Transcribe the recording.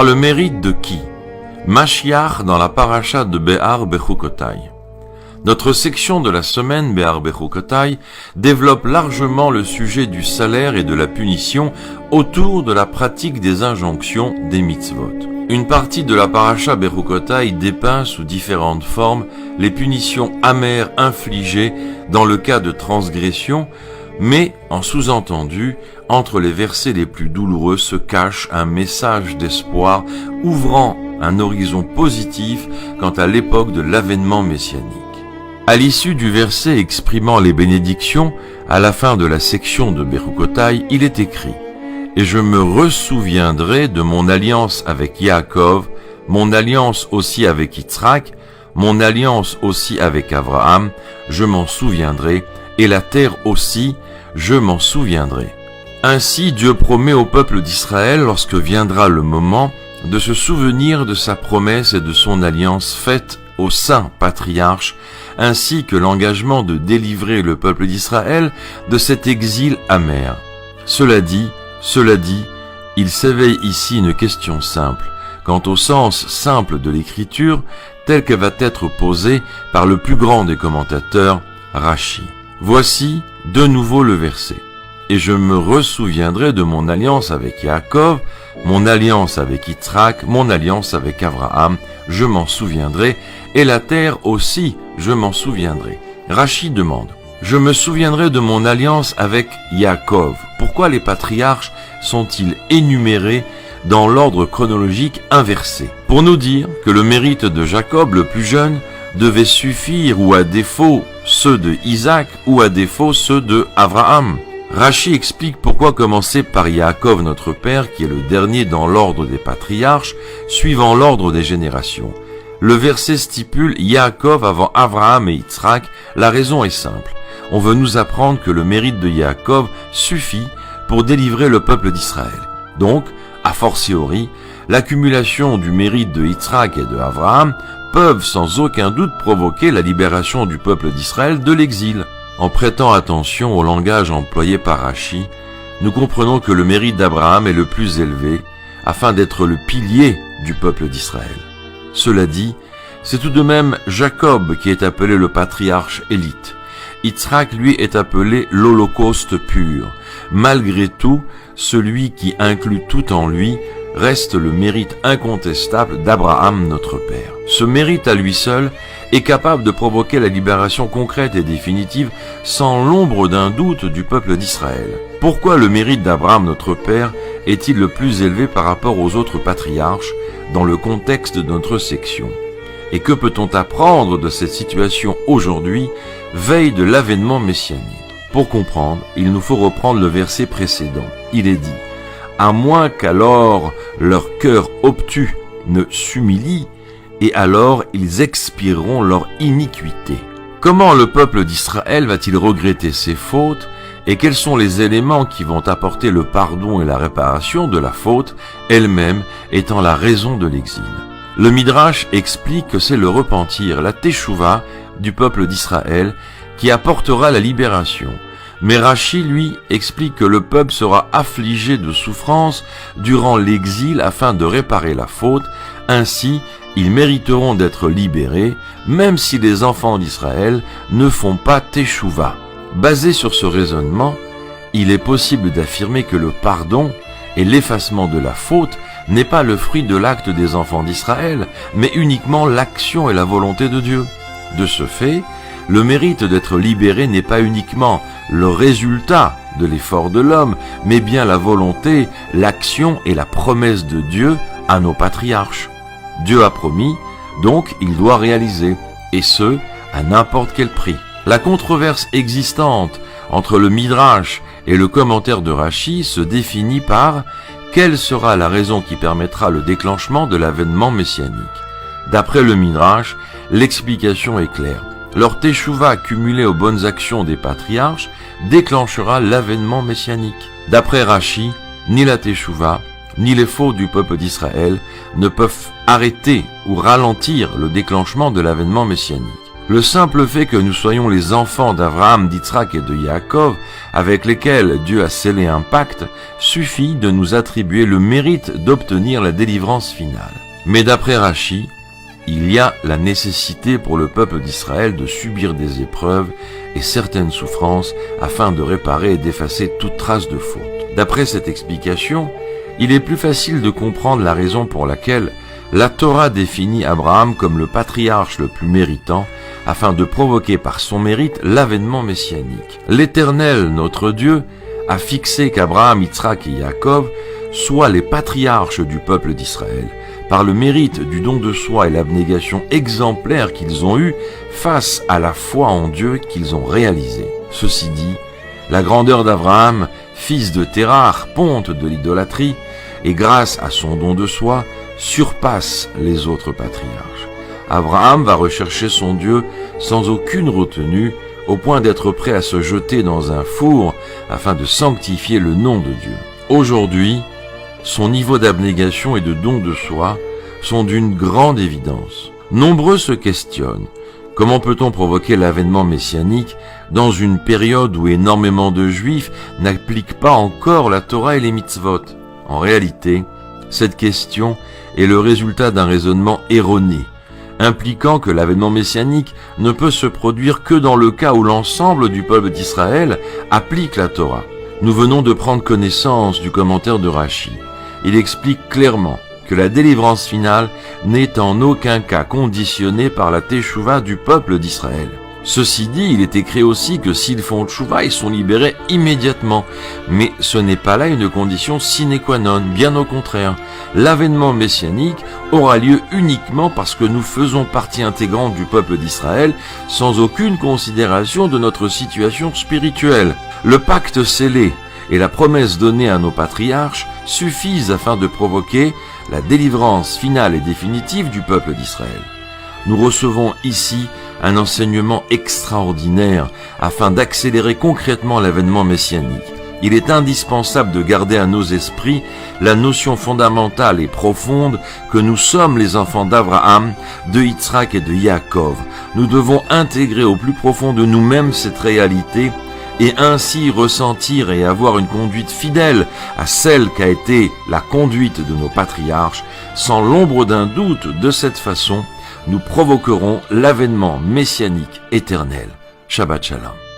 Par le mérite de qui? Mashiach dans la paracha de Behar Bechukotai. Notre section de la semaine Behar Bechukotai développe largement le sujet du salaire et de la punition autour de la pratique des injonctions des mitzvot. Une partie de la paracha Bechukotai dépeint sous différentes formes les punitions amères infligées dans le cas de transgression, mais en sous-entendu, entre les versets les plus douloureux se cache un message d'espoir ouvrant un horizon positif quant à l'époque de l'avènement messianique. À l'issue du verset exprimant les bénédictions, à la fin de la section de Bechukotai, il est écrit « Et je me ressouviendrai de mon alliance avec Yaakov, mon alliance aussi avec Yitzhak, mon alliance aussi avec Abraham, je m'en souviendrai, et la terre aussi, je m'en souviendrai. » Ainsi, Dieu promet au peuple d'Israël, lorsque viendra le moment, de se souvenir de sa promesse et de son alliance faite aux saints patriarches, ainsi que l'engagement de délivrer le peuple d'Israël de cet exil amer. Cela dit, il s'éveille ici une question simple, quant au sens simple de l'écriture, telle qu'elle va être posée par le plus grand des commentateurs, Rashi. Voici de nouveau le verset. Et je me ressouviendrai de mon alliance avec Yaakov, mon alliance avec Yitzhak, mon alliance avec Abraham, je m'en souviendrai, et la terre aussi, je m'en souviendrai. Rashi demande, je me souviendrai de mon alliance avec Yaakov. Pourquoi les patriarches sont-ils énumérés dans l'ordre chronologique inversé? Pour nous dire que le mérite de Jacob, le plus jeune, devait suffire, ou à défaut ceux de Isaac, ou à défaut ceux de Abraham. Rashi explique pourquoi commencer par Yaakov notre père, qui est le dernier dans l'ordre des patriarches, suivant l'ordre des générations. Le verset stipule Yaakov avant Abraham et Yitzhak. La raison est simple. On veut nous apprendre que le mérite de Yaakov suffit pour délivrer le peuple d'Israël. Donc, a fortiori, l'accumulation du mérite de Yitzhak et de Abraham peuvent sans aucun doute provoquer la libération du peuple d'Israël de l'exil. En prêtant attention au langage employé par Rashi, nous comprenons que le mérite d'Abraham est le plus élevé, afin d'être le pilier du peuple d'Israël. Cela dit, c'est tout de même Jacob qui est appelé le patriarche élite. Yitzhak, lui, est appelé l'Holocauste pur. Malgré tout, celui qui inclut tout en lui reste le mérite incontestable d'Abraham notre père. Ce mérite à lui seul est capable de provoquer la libération concrète et définitive sans l'ombre d'un doute du peuple d'Israël. Pourquoi le mérite d'Abraham notre père est-il le plus élevé par rapport aux autres patriarches dans le contexte de notre section? Et que peut-on apprendre de cette situation aujourd'hui, veille de l'avènement messianique? Pour comprendre, il nous faut reprendre le verset précédent. Il est dit « À moins qu'alors leur cœur obtus ne s'humilie, et alors ils expireront leur iniquité. » Comment le peuple d'Israël va-t-il regretter ses fautes, et quels sont les éléments qui vont apporter le pardon et la réparation de la faute, elle-même étant la raison de l'exil? Le Midrash explique que c'est le repentir, la teshuva du peuple d'Israël, qui apportera la libération. Mais Rashi, lui, explique que le peuple sera affligé de souffrance durant l'exil afin de réparer la faute. Ainsi, ils mériteront d'être libérés, même si les enfants d'Israël ne font pas teshuva. Basé sur ce raisonnement, il est possible d'affirmer que le pardon et l'effacement de la faute n'est pas le fruit de l'acte des enfants d'Israël, mais uniquement l'action et la volonté de Dieu. De ce fait, le mérite d'être libéré n'est pas uniquement le résultat de l'effort de l'homme, mais bien la volonté, l'action et la promesse de Dieu à nos patriarches. Dieu a promis, donc il doit réaliser, et ce, à n'importe quel prix. La controverse existante entre le Midrash et le commentaire de Rashi se définit par « Quelle sera la raison qui permettra le déclenchement de l'avènement messianique ?» D'après le Midrash, l'explication est claire. Leur teshuva cumulée aux bonnes actions des patriarches déclenchera l'avènement messianique. D'après Rashi, ni la teshuva, ni les fautes du peuple d'Israël ne peuvent arrêter ou ralentir le déclenchement de l'avènement messianique. Le simple fait que nous soyons les enfants d'Abraham, d'Yitzhak et de Yaakov, avec lesquels Dieu a scellé un pacte, suffit de nous attribuer le mérite d'obtenir la délivrance finale. Mais d'après Rashi, il y a la nécessité pour le peuple d'Israël de subir des épreuves et certaines souffrances afin de réparer et d'effacer toute trace de faute. D'après cette explication, il est plus facile de comprendre la raison pour laquelle la Torah définit Abraham comme le patriarche le plus méritant, afin de provoquer par son mérite l'avènement messianique. L'Éternel, notre Dieu, a fixé qu'Abraham, Yitzhak et Yaakov soient les patriarches du peuple d'Israël, par le mérite du don de soi et l'abnégation exemplaire qu'ils ont eue face à la foi en Dieu qu'ils ont réalisée. Ceci dit, la grandeur d'Abraham, fils de Térar, ponte de l'idolâtrie, et grâce à son don de soi, surpasse les autres patriarches. Abraham va rechercher son Dieu sans aucune retenue, au point d'être prêt à se jeter dans un four afin de sanctifier le nom de Dieu. Aujourd'hui, son niveau d'abnégation et de don de soi sont d'une grande évidence. Nombreux se questionnent. Comment peut-on provoquer l'avènement messianique dans une période où énormément de Juifs n'appliquent pas encore la Torah et les mitzvot? En réalité, cette question est le résultat d'un raisonnement erroné, impliquant que l'avènement messianique ne peut se produire que dans le cas où l'ensemble du peuple d'Israël applique la Torah. Nous venons de prendre connaissance du commentaire de Rashi. Il explique clairement que la délivrance finale n'est en aucun cas conditionnée par la teshuva du peuple d'Israël. Ceci dit, il est écrit aussi que s'ils font teshuva, ils sont libérés immédiatement. Mais ce n'est pas là une condition sine qua non, bien au contraire. L'avènement messianique aura lieu uniquement parce que nous faisons partie intégrante du peuple d'Israël, sans aucune considération de notre situation spirituelle. Le pacte scellé et la promesse donnée à nos patriarches suffisent afin de provoquer la délivrance finale et définitive du peuple d'Israël. Nous recevons ici un enseignement extraordinaire afin d'accélérer concrètement l'avènement messianique. Il est indispensable de garder à nos esprits la notion fondamentale et profonde que nous sommes les enfants d'Abraham, de Yitzhak et de Yaakov. Nous devons intégrer au plus profond de nous-mêmes cette réalité et ainsi ressentir et avoir une conduite fidèle à celle qu'a été la conduite de nos patriarches. Sans l'ombre d'un doute, de cette façon, nous provoquerons l'avènement messianique éternel. Shabbat Shalom.